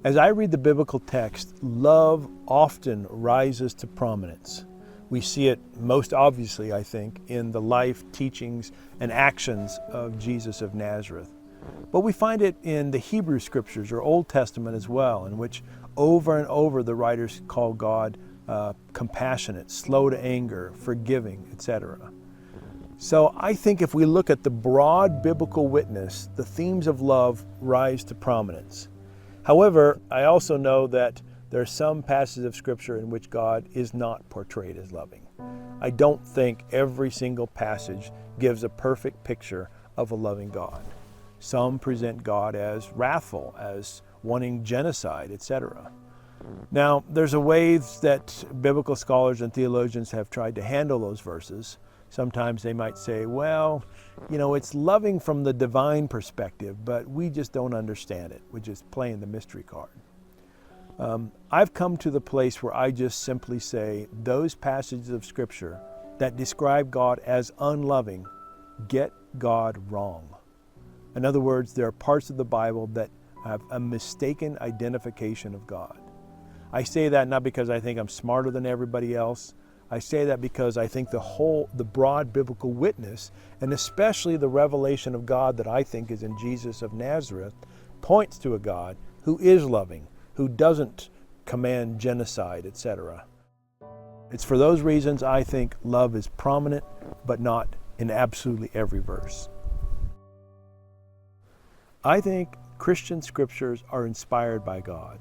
As I read the biblical text, love often rises to prominence. We see it most obviously, I think, in the life, teachings, and actions of Jesus of Nazareth. But we find it in the Hebrew Scriptures or Old Testament as well, in which over and over the writers call God compassionate, slow to anger, forgiving, etc. So I think if we look at the broad biblical witness, the themes of love rise to prominence. However, I also know that there are some passages of Scripture in which God is not portrayed as loving. I don't think every single passage gives a perfect picture of a loving God. Some present God as wrathful, as wanting genocide, etc. Now, there's a way that biblical scholars and theologians have tried to handle those verses. Sometimes they might say, well, it's loving from the divine perspective, but we just don't understand it. We're just playing the mystery card. I've come to the place where I just simply say those passages of Scripture that describe God as unloving get God wrong. In other words, there are parts of the Bible that have a mistaken identification of God. I say that not because I think I'm smarter than everybody else. I say that because I think the broad biblical witness, and especially the revelation of God that I think is in Jesus of Nazareth, points to a God who is loving, who doesn't command genocide, etc. It's for those reasons I think love is prominent, but not in absolutely every verse. I think Christian scriptures are inspired by God.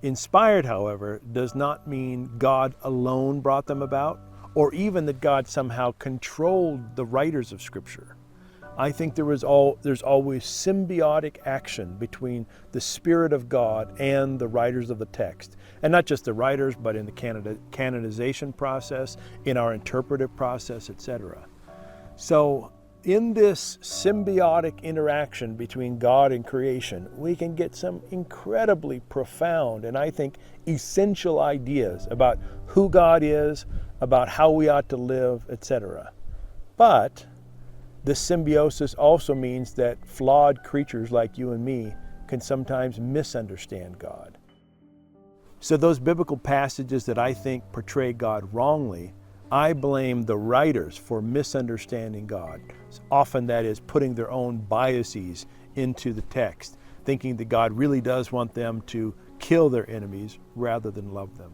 Inspired, however, does not mean God alone brought them about, or even that God somehow controlled the writers of Scripture. I think there's always symbiotic action between the Spirit of God and the writers of the text. And not just the writers, but in the canonization process, in our interpretive process, etc. So, in this symbiotic interaction between God and creation, we can get some incredibly profound and I think essential ideas about who God is, about how we ought to live, etc. But this symbiosis also means that flawed creatures like you and me can sometimes misunderstand God. So those biblical passages that I think portray God wrongly, I blame the writers for misunderstanding God. Often that is putting their own biases into the text, thinking that God really does want them to kill their enemies rather than love them.